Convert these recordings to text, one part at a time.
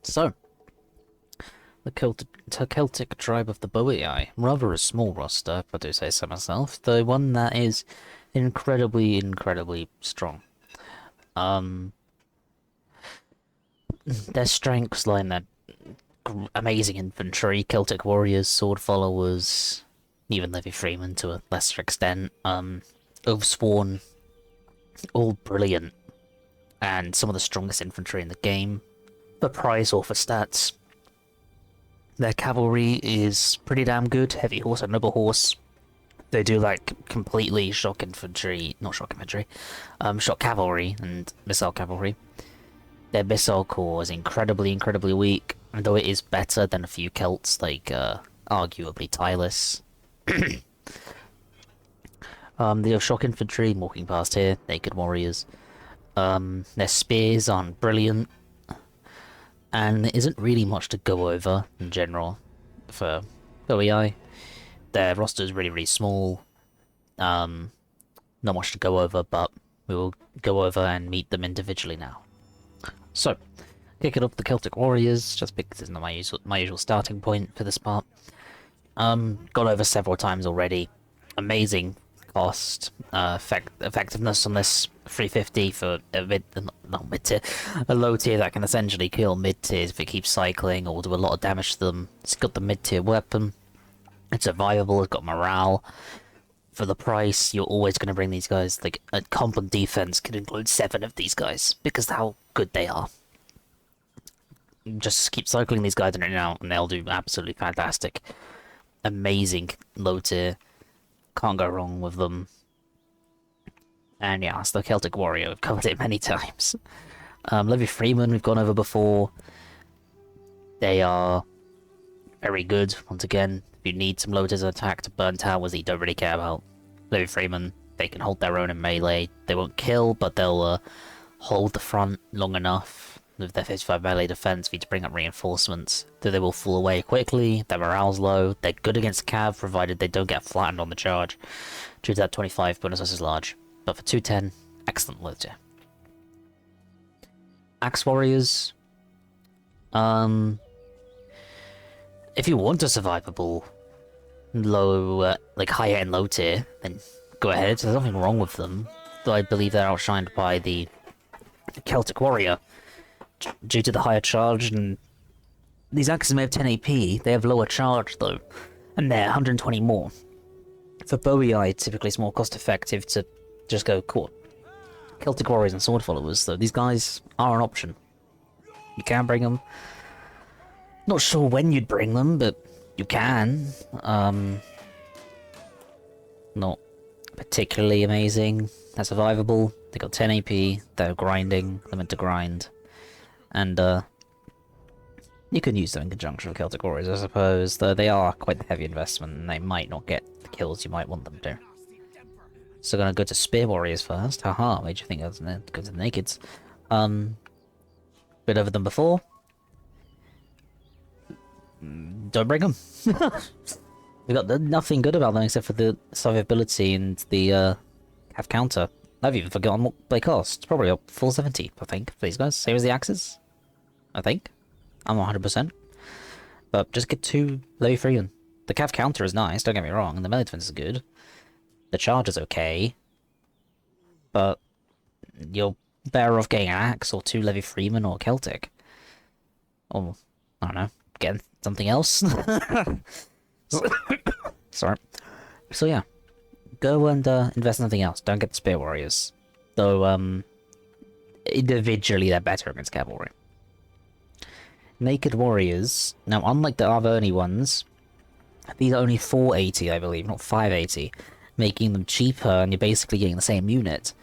So, the Celtic tribe of the Boii, rather a small roster, if I do say so myself, though one that is incredibly, incredibly strong. Um, their strengths lie in their amazing infantry, Celtic warriors, sword followers, even Levy Freeman to a lesser extent, Oathsworn, all brilliant, and some of the strongest infantry in the game, for price or for stats. Their cavalry is pretty damn good, heavy horse and noble horse. They do like completely shock infantry, not shock infantry, shock cavalry and missile cavalry. Their missile corps is incredibly, incredibly weak, though it is better than a few Celts, like arguably Tylus. They have shock infantry walking past here, naked warriors. Their spears aren't brilliant, and there isn't really much to go over in general for OEI. Their roster is really, really small. Not much to go over, but we will go over and meet them individually now. So, kicking off the Celtic Warriors, just because it's not my usual starting point for this part. Gone over several times already. Amazing cost, effectiveness on this 350 for a not mid tier, a low tier that can essentially kill mid tiers if it keeps cycling or do a lot of damage to them. It's got the mid tier weapon. It's survivable. It's got morale. For the price, you're always going to bring these guys. Like a comp on defense could include 7 of these guys because of how good they are. Just keep cycling these guys in and out, and they'll do absolutely fantastic. Amazing low tier. Can't go wrong with them. And yeah, it's the Celtic Warrior. We've covered it many times. Levy Freeman, we've gone over before. They are very good. Once again, if you need some low tier attack to burn towers that you don't really care about, Levy Freeman, they can hold their own in melee. They won't kill, but they'll hold the front long enough with their 55 melee defense for you to bring up reinforcements, though they will fall away quickly. Their morale's low. They're good against cav, provided they don't get flattened on the charge, due to that 25 bonus is large. But for 210, excellent low tier. Axe Warriors. If you want a survivable low, like higher end low tier, then go ahead. There's nothing wrong with them, though I believe they're outshined by the Celtic Warrior due to the higher charge, and these axes may have 10 AP, they have lower charge though, and they're 120 more. For Boii, typically it's more cost effective to just go cool. Celtic Warriors and Sword Followers, though, these guys are an option. You can bring them. Not sure when you'd bring them, but you can. Not particularly amazing. They're survivable. They got 10 AP. They're grinding. They're meant to grind. And you can use them in conjunction with Celtic Warriors, I suppose, though they are quite the heavy investment and they might not get the kills you might want them to. So gonna go to Spear Warriors first. Haha, made you think I was gonna go to the Nakeds. Bit over them before. Don't bring them. We got nothing good about them except for the survivability and the have counter. I've even forgotten what they cost. It's probably up 470, I think, for these guys. Same as the axes, I think. I'm 100%. But just get 2 Levy Freeman. The cav counter is nice, don't get me wrong, and the melee defense is good. The charge is okay. But you're better off getting an axe or 2 Levy Freeman or Celtic. Or, I don't know, getting something else. Sorry. So yeah. Go and invest in something else. Don't get the Spear Warriors. Though, individually they're better against cavalry. Naked Warriors. Now, unlike the Arverni ones, these are only 480, I believe, not 580, making them cheaper, and you're basically getting the same unit.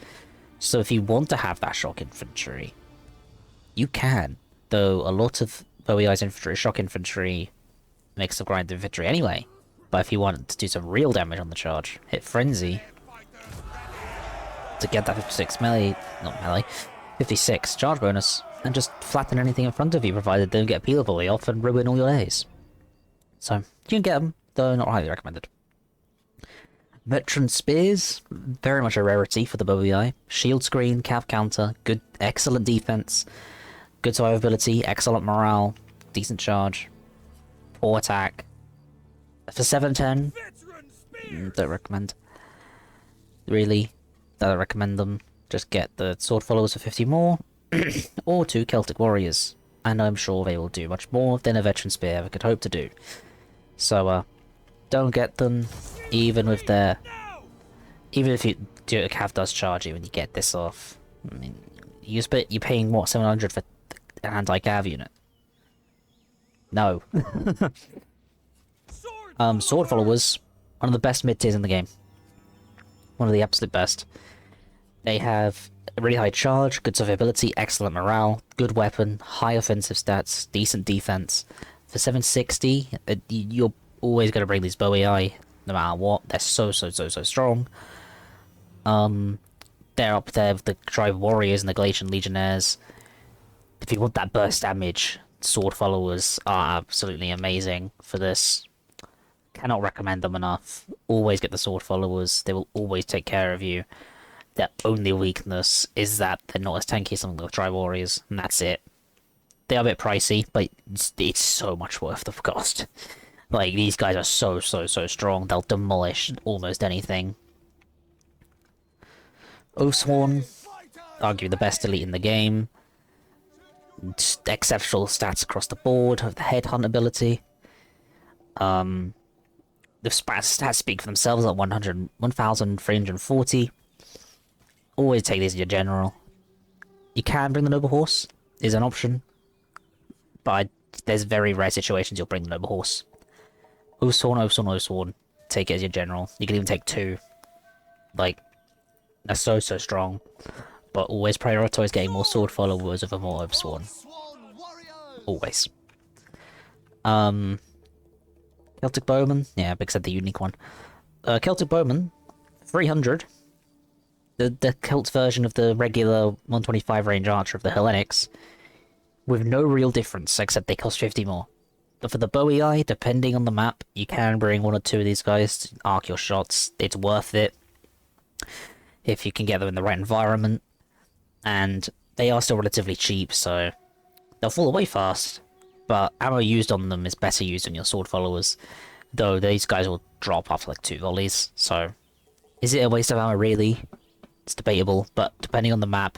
So if you want to have that shock infantry, you can. Though a lot of Boii's infantry, shock infantry, makes the grind infantry anyway. But if you want to do some real damage on the charge, hit Frenzy to get that 56 melee, not melee, 56 charge bonus, and just flatten anything in front of you, provided they don't get peel volley off and ruin all your days. So, you can get them, though not highly recommended. Veteran Spears, very much a rarity for the Boii. Shield screen, cav counter, good, excellent defense. Good survivability, excellent morale, decent charge, poor attack. For 710, don't recommend. Really, don't recommend them. Just get the sword followers for 50 more, or 2 Celtic warriors, and I'm sure they will do much more than a veteran spear ever could hope to do. So, don't get them, even with their... Even if you do a cav does charge you when you get this off. I mean, you're paying, what, 700 for an anti-cav unit? No. Sword followers, one of the best mid-tiers in the game. One of the absolute best. They have a really high charge, good survivability, excellent morale, good weapon, high offensive stats, decent defense. For 760, you're always going to bring these Boii, no matter what. They're so strong. They're up there with the Tribe Warriors and the Galatian Legionnaires. If you want that burst damage, sword followers are absolutely amazing for this. Cannot recommend them enough. Always get the sword followers. They will always take care of you. Their only weakness is that they're not as tanky as some of the Tribe Warriors, and that's it. They are a bit pricey, but it's so much worth the cost. Like, these guys are so strong. They'll demolish almost anything. Oathsworn, arguably the best elite in the game. Just exceptional stats across the board of the headhunt ability. The stats speak for themselves at 1,340. Always take these in your general. You can bring the noble horse, is an option. But there's very rare situations you'll bring the noble horse. Oathsworn. Take it as your general. You can even take 2. Like, they're so strong. But always prioritize getting more sword followers over more Oathsworn. Always. Celtic Bowman? Yeah, big said the unique one. Celtic Bowman, 300. The Celt version of the regular 125 range archer of the Hellenics. With no real difference, except they cost 50 more. But for the Boii, depending on the map, you can bring 1 or 2 of these guys to arc your shots. It's worth it. If you can get them in the right environment. And they are still relatively cheap, so they'll fall away fast. But ammo used on them is better used on your sword followers. Though these guys will drop after like 2 volleys, so... Is it a waste of ammo, really? It's debatable, but depending on the map,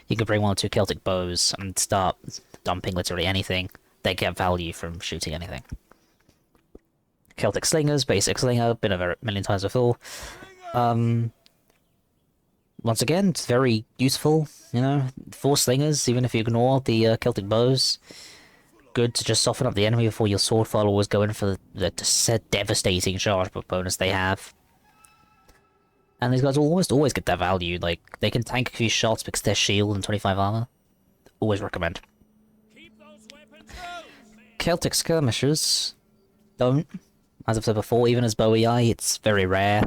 you can bring 1 or 2 Celtic bows and start dumping literally anything. They get value from shooting anything. Celtic Slingers, basic slinger, been over a million times before. Once again, it's very useful, you know, 4 slingers, even if you ignore the Celtic bows. Good to just soften up the enemy before your sword followers go in for the devastating charge bonus they have. And these guys will almost always get their value, like, they can tank a few shots because they're shield and 25 armor. Always recommend. Celtic Skirmishers, don't. As I've said before, even as Boii, it's very rare.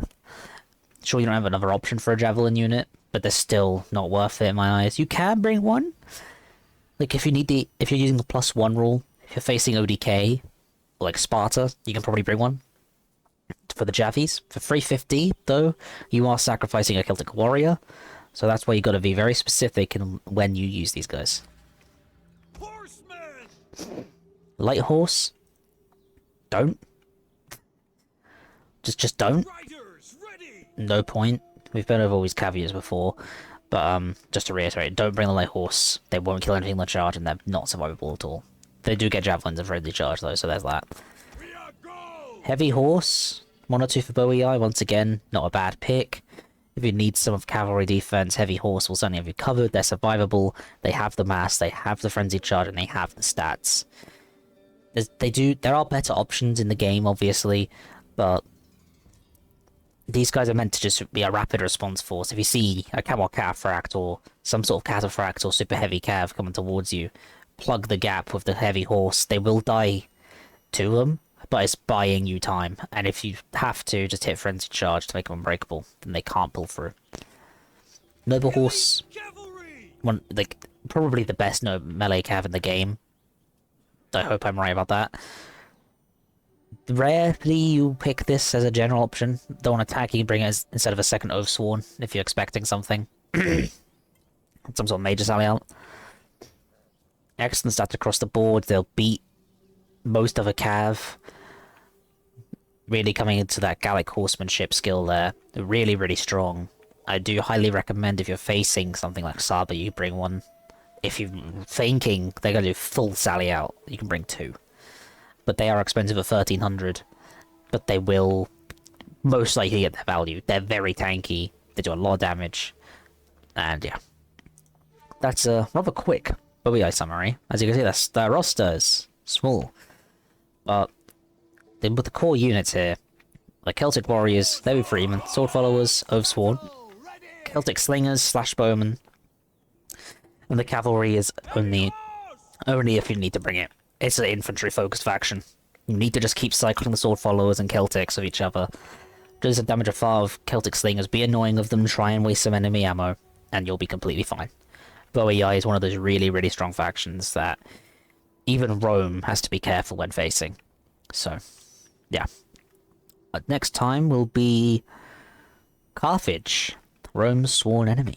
Sure, you don't have another option for a Javelin unit, but they're still not worth it in my eyes. You can bring one. Like, if you're using the +1 rule, if you're facing ODK, or like Sparta, you can probably bring one. For the Javies. For 350, though, you are sacrificing a Celtic warrior, so that's why you gotta be very specific in when you use these guys. Horseman! Light horse? Don't. Just don't. No point. We've been over all these caveats before, but just to reiterate, don't bring the light horse. They won't kill anything in the charge, and they're not survivable at all. They do get javelins and friendly charge though, so there's that. Heavy horse, 1 or 2 for Boii, once again, not a bad pick. If you need some of cavalry defense, heavy horse will certainly have you covered. They're survivable, they have the mass, they have the frenzy charge, and they have the stats. There are better options in the game, obviously, but these guys are meant to just be a rapid response force. If you see a Camel Cataphract or some sort of Cataphract or super heavy cav coming towards you, plug the gap with the heavy horse. They will die to them, but it's buying you time. And if you have to, just hit Frenzy Charge to make them unbreakable, then they can't pull through. Noble Horse, probably the best melee cav in the game. I hope I'm right about that. Rarely you pick this as a general option. Don't want to attack, you can bring it as, instead of a second Oathsworn if you're expecting something. Some sort of major sally out. Excellent stats across the board. They'll beat most of a cav. Really coming into that Gallic horsemanship skill there. They're really, really strong. I do highly recommend if you're facing something like Saba, you bring one. If you're thinking they're going to do full sally out, you can bring 2. But they are expensive at 1300. But they will most likely get their value. They're very tanky. They do a lot of damage. And yeah. That's a rather quick Boii summary. As you can see, the roster is small. But then with the core units here, the Celtic Warriors, Levy Freemen, Sword Followers, Oathsworn, Celtic Slingers / Bowmen, and the Cavalry is only if you need to bring it. It's an infantry-focused faction. You need to just keep cycling the Sword Followers and Celtics of each other. Does a damage of 5 Celtic Slingers, be annoying of them, try and waste some enemy ammo, and you'll be completely fine. Boii is one of those really, really strong factions that even Rome has to be careful when facing. So, yeah. Next time will be Carthage, Rome's sworn enemy.